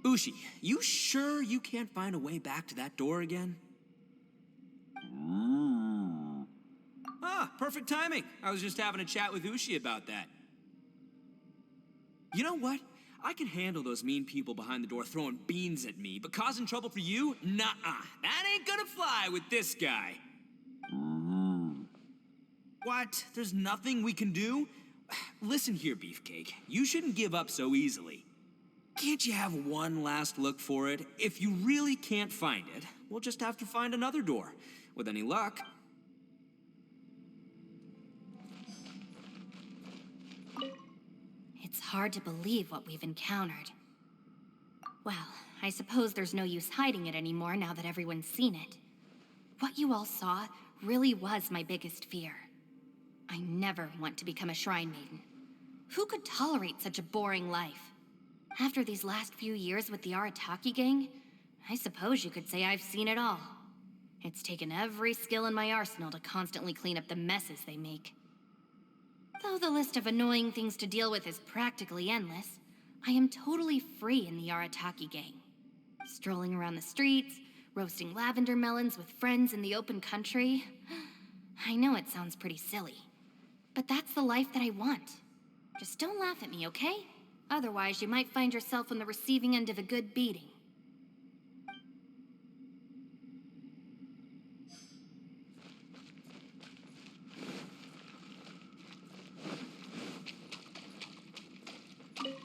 Ushi, you sure you can't find a way back to that door again? Ah, perfect timing. I was just having a chat with Ushi about that. You know what? I can handle those mean people behind the door throwing beans at me, but causing trouble for you? Nuh-uh. That ain't gonna fly with this guy. What? There's nothing we can do? Listen here, Beefcake. You shouldn't give up so easily. Can't you have one last look for it? If you really can't find it, we'll just have to find another door. With any luck. It's hard to believe what we've encountered. Well, I suppose there's no use hiding it anymore now that everyone's seen it. What you all saw really was my biggest fear. I never want to become a shrine maiden. Who could tolerate such a boring life? After these last few years with the Arataki gang, I suppose you could say I've seen it all. It's taken every skill in my arsenal to constantly clean up the messes they make. Though the list of annoying things to deal with is practically endless, I am totally free in the Arataki gang. Strolling around the streets, roasting lavender melons with friends in the open country. I know it sounds pretty silly, but that's the life that I want. Just don't laugh at me, okay? Otherwise, you might find yourself on the receiving end of a good beating.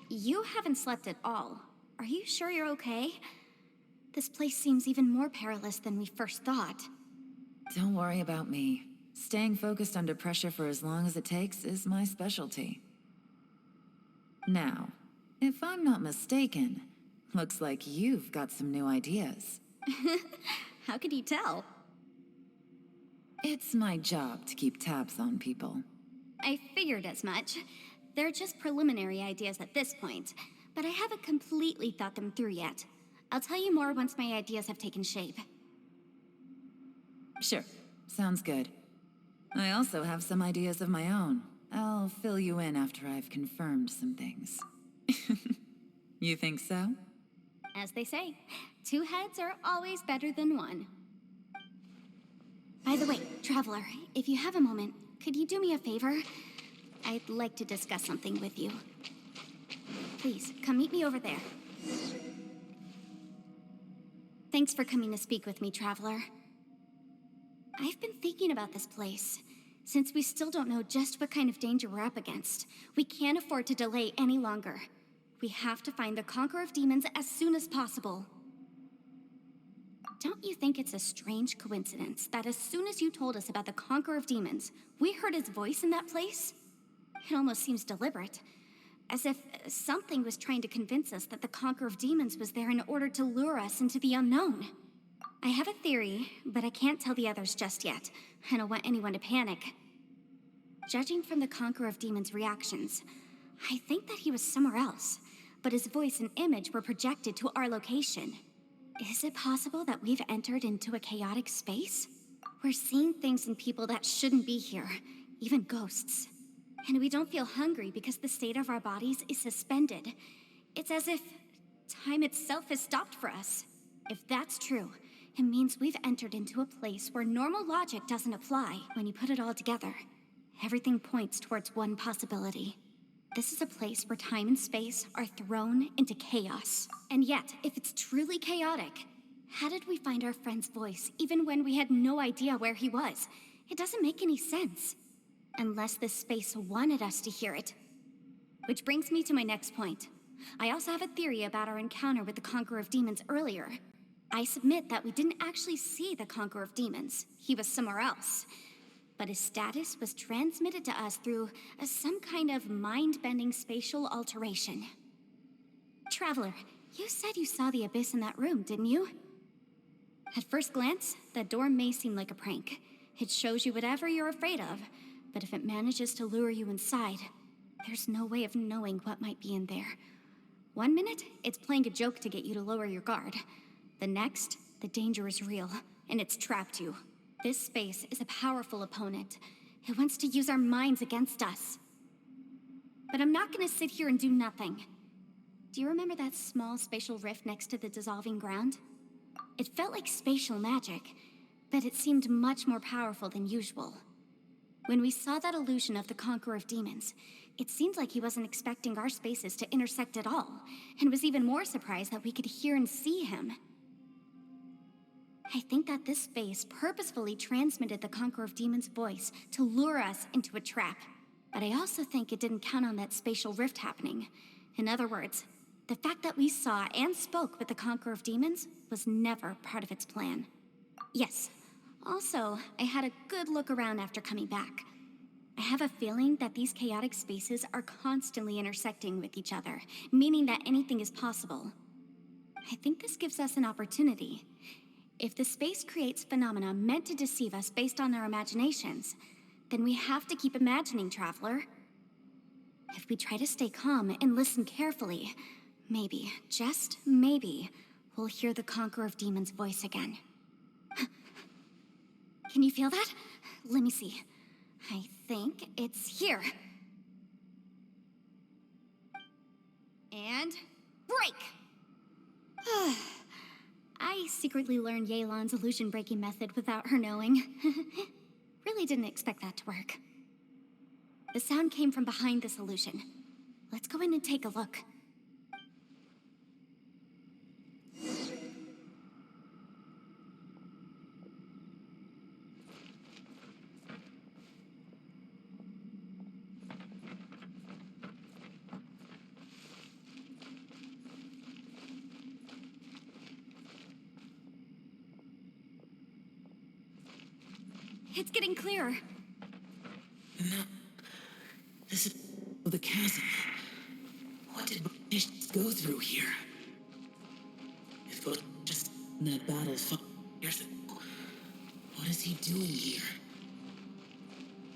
You haven't slept at all. Are you sure you're okay? This place seems even more perilous than we first thought. Don't worry about me. Staying focused under pressure for as long as it takes is my specialty. Now, if I'm not mistaken, looks like you've got some new ideas. How could you tell? It's my job to keep tabs on people. I figured as much. They're just preliminary ideas at this point, but I haven't completely thought them through yet. I'll tell you more once my ideas have taken shape. Sure, sounds good. I also have some ideas of my own. I'll fill you in after I've confirmed some things. You think so? As they say, two heads are always better than one. By the way, Traveler, if you have a moment, could you do me a favor? I'd like to discuss something with you. Please, come meet me over there. Thanks for coming to speak with me, Traveler. I've been thinking about this place. Since we still don't know just what kind of danger we're up against, we can't afford to delay any longer. We have to find the Conqueror of Demons as soon as possible. Don't you think it's a strange coincidence that as soon as you told us about the Conqueror of Demons, we heard his voice in that place? It almost seems deliberate, as if something was trying to convince us that the Conqueror of Demons was there in order to lure us into the unknown. I have a theory, but I can't tell the others just yet. I don't want anyone to panic. Judging from the Conqueror of Demons' reactions, I think that he was somewhere else, but his voice and image were projected to our location. Is it possible that we've entered into a chaotic space? We're seeing things and people that shouldn't be here, even ghosts. And we don't feel hungry because the state of our bodies is suspended. It's as if time itself has stopped for us. If that's true, it means we've entered into a place where normal logic doesn't apply. When you put it all together, everything points towards one possibility. This is a place where time and space are thrown into chaos. And yet, if it's truly chaotic, how did we find our friend's voice even when we had no idea where he was? It doesn't make any sense. Unless this space wanted us to hear it. Which brings me to my next point. I also have a theory about our encounter with the Conqueror of Demons earlier. I submit that we didn't actually see the Conqueror of Demons. He was somewhere else. But his status was transmitted to us through some kind of mind-bending spatial alteration. Traveler, you said you saw the abyss in that room, didn't you? At first glance, that door may seem like a prank. It shows you whatever you're afraid of. But if it manages to lure you inside, there's no way of knowing what might be in there. One minute, it's playing a joke to get you to lower your guard. The next, the danger is real, and it's trapped you. This space is a powerful opponent. It wants to use our minds against us. But I'm not gonna sit here and do nothing. Do you remember that small spatial rift next to the dissolving ground? It felt like spatial magic, but it seemed much more powerful than usual. When we saw that illusion of the Conqueror of Demons, it seemed like he wasn't expecting our spaces to intersect at all, and was even more surprised that we could hear and see him. I think that this space purposefully transmitted the Conqueror of Demons' voice to lure us into a trap. But I also think it didn't count on that spatial rift happening. In other words, the fact that we saw and spoke with the Conqueror of Demons was never part of its plan. Yes. Also, I had a good look around after coming back. I have a feeling that these chaotic spaces are constantly intersecting with each other, meaning that anything is possible. I think this gives us an opportunity. If the space creates phenomena meant to deceive us based on our imaginations, then we have to keep imagining, Traveler. If we try to stay calm and listen carefully, maybe, just maybe, we'll hear the Conqueror of Demons' voice again. Can you feel that? Let me see. I think it's here. And break! I secretly learned Yelan's illusion-breaking method without her knowing. Really didn't expect that to work. The sound came from behind this illusion. Let's go in and take a look. It's getting clearer. No. This is the chasm. What did British go through here? If it was just in that battle 5 years ago, what is he doing here?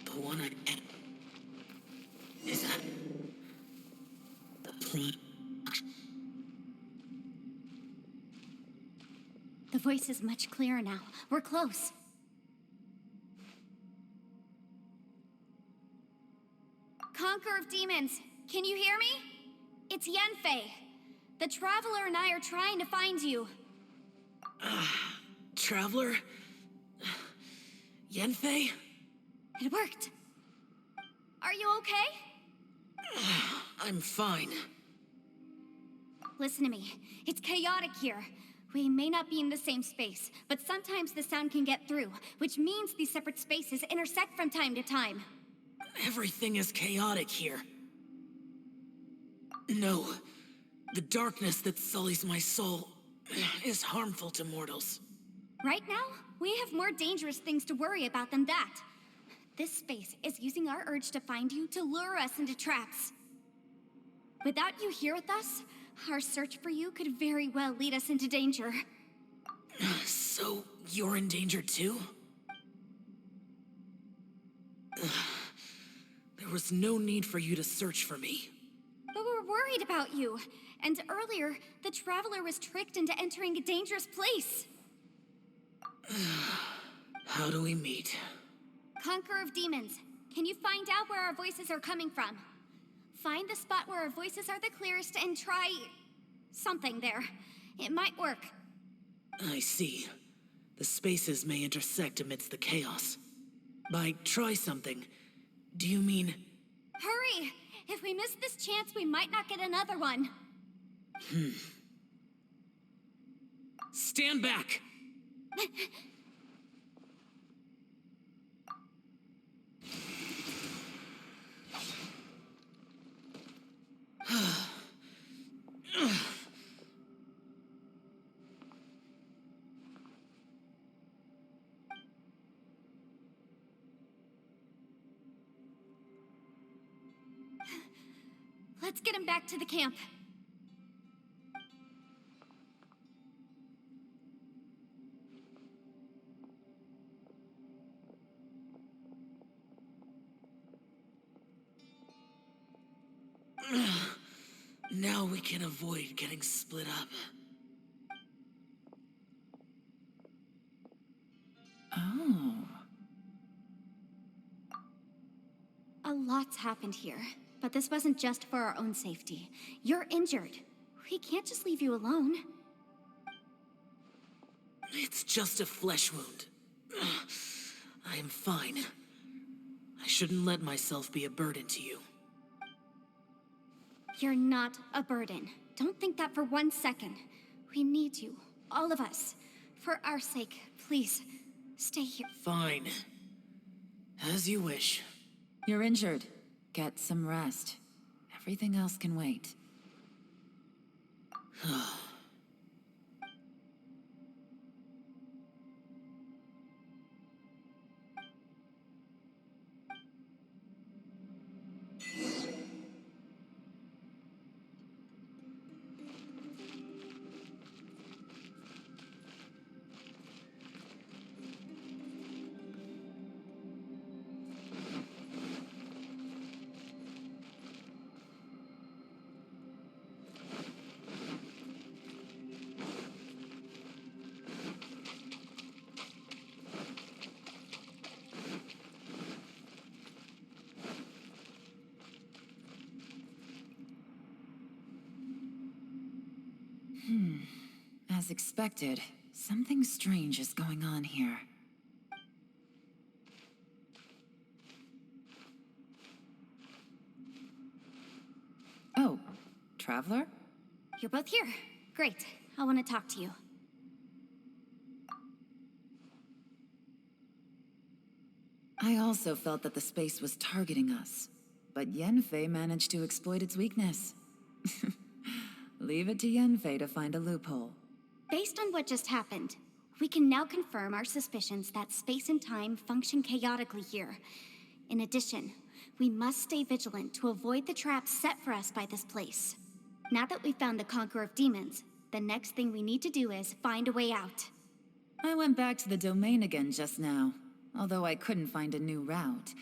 The one I had. Is that the prime? The voice is much clearer now. We're close. Conqueror of Demons, can you hear me? It's Yenfei. The Traveler and I are trying to find you. Traveler? Yenfei? It worked. Are you okay? I'm fine. Listen to me. It's chaotic here. We may not be in the same space, but sometimes the sound can get through, which means these separate spaces intersect from time to time. Everything is chaotic here. No. The darkness that sullies my soul is harmful to mortals. Right now, we have more dangerous things to worry about than that. This space is using our urge to find you to lure us into traps. Without you here with us, our search for you could very well lead us into danger. So, you're in danger too? There was no need for you to search for me. But we're worried about you. And earlier, the Traveler was tricked into entering a dangerous place. How do we meet? Conqueror of Demons, can you find out where our voices are coming from? Find the spot where our voices are the clearest and try something there. It might work. I see. The spaces may intersect amidst the chaos. By try something, do you mean... Hurry! If we miss this chance, we might not get another one. Stand back! Let's get him back to the camp. Now we can avoid getting split up. Oh. A lot's happened here, but this wasn't just for our own safety. You're injured. We can't just leave you alone. It's just a flesh wound. I am fine. I shouldn't let myself be a burden to you. You're not a burden. Don't think that for 1 second. We need you, all of us. For our sake, please, stay here. Fine. As you wish. You're injured. Get some rest. Everything else can wait. As expected, something strange is going on here. Oh, Traveler? You're both here. Great. I want to talk to you. I also felt that the space was targeting us, but Yenfei managed to exploit its weakness. Leave it to Yenfei to find a loophole. Based on what just happened, we can now confirm our suspicions that space and time function chaotically here. In addition, we must stay vigilant to avoid the traps set for us by this place. Now that we've found the Conqueror of Demons, the next thing we need to do is find a way out. I went back to the domain again just now. Although I couldn't find a new route,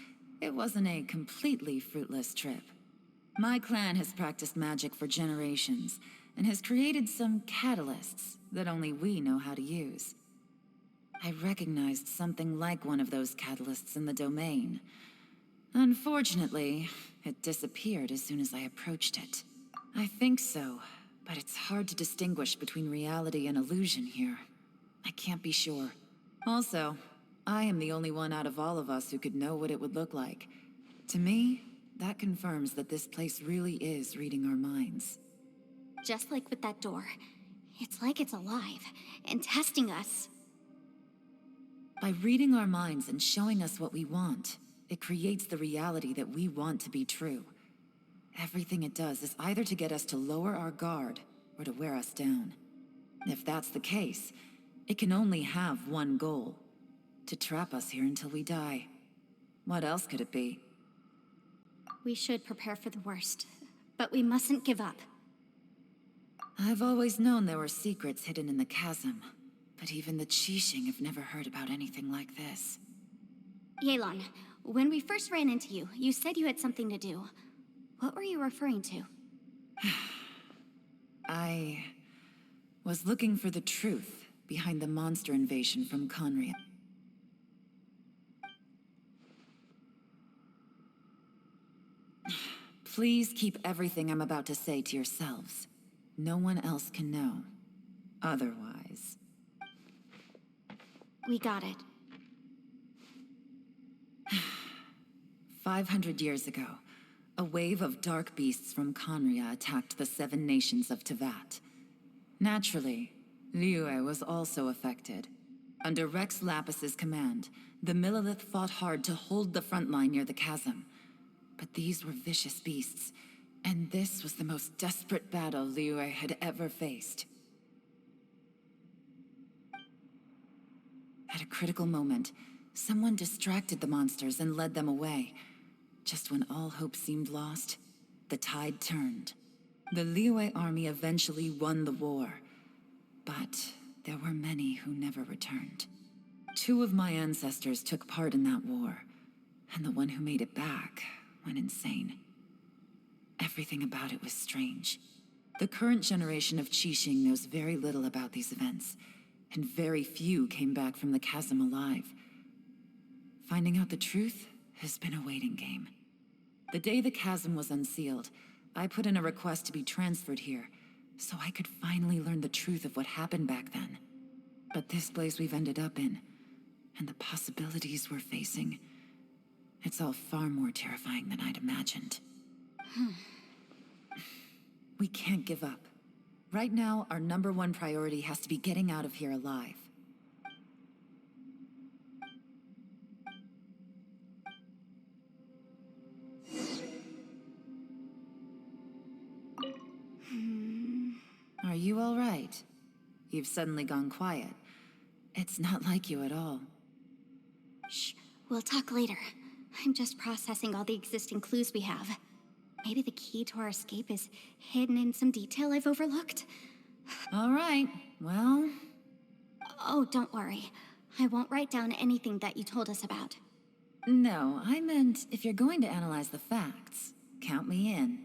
it wasn't a completely fruitless trip. My clan has practiced magic for generations, and has created some catalysts that only we know how to use. I recognized something like one of those catalysts in the domain. Unfortunately, it disappeared as soon as I approached it. I think so, but it's hard to distinguish between reality and illusion here. I can't be sure. Also, I am the only one out of all of us who could know what it would look like. To me, that confirms that this place really is reading our minds. Just like with that door, it's like it's alive and testing us. By reading our minds and showing us what we want, it creates the reality that we want to be true. Everything it does is either to get us to lower our guard or to wear us down. If that's the case, it can only have one goal: to trap us here until we die. What else could it be? We should prepare for the worst, but we mustn't give up. I've always known there were secrets hidden in the chasm, but even the Qixing have never heard about anything like this. Yelan, when we first ran into you, you said you had something to do. What were you referring to? I was looking for the truth behind the monster invasion from Conria. Please keep everything I'm about to say to yourselves. No one else can know. Otherwise... We got it. 500 years ago, a wave of dark beasts from Conria attacked the 7 nations of Tevat. Naturally, Liyue was also affected. Under Rex Lapis's command, the Millelith fought hard to hold the front line near the chasm. But these were vicious beasts, and this was the most desperate battle Liyue had ever faced. At a critical moment, someone distracted the monsters and led them away. Just when all hope seemed lost, the tide turned. The Liyue army eventually won the war, but there were many who never returned. 2 of my ancestors took part in that war, and the one who made it back went insane. Everything about it was strange. The current generation of Qixing knows very little about these events, and very few came back from the chasm alive. Finding out the truth has been a waiting game. The day the chasm was unsealed, I put in a request to be transferred here, so I could finally learn the truth of what happened back then. But this place we've ended up in, and the possibilities we're facing, it's all far more terrifying than I'd imagined. We can't give up. Right now, our #1 priority has to be getting out of here alive. Are you all right? You've suddenly gone quiet. It's not like you at all. Shh, we'll talk later. I'm just processing all the existing clues we have. Maybe the key to our escape is hidden in some detail I've overlooked. All right, well... Oh, don't worry. I won't write down anything that you told us about. No, I meant if you're going to analyze the facts, count me in.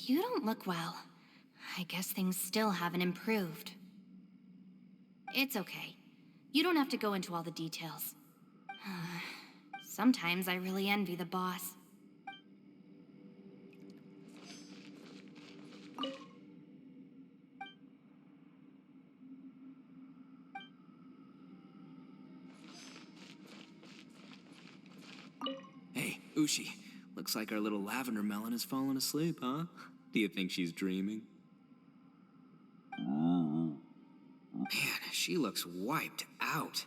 You don't look well. I guess things still haven't improved. It's okay. You don't have to go into all the details. Sometimes I really envy the boss. Hey, Ushi. Looks like our little lavender melon has fallen asleep, huh? Do you think she's dreaming? Man, she looks wiped out.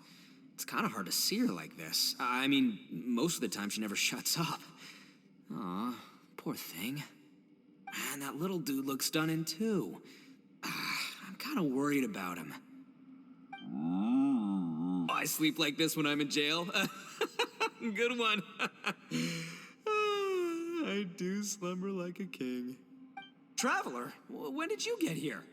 It's kind of hard to see her like this. I mean, most of the time she never shuts up. Aw, poor thing. Man, that little dude looks stunning too. I'm kind of worried about him. I sleep like this when I'm in jail. Good one. I do slumber like a king. Traveler, when did you get here?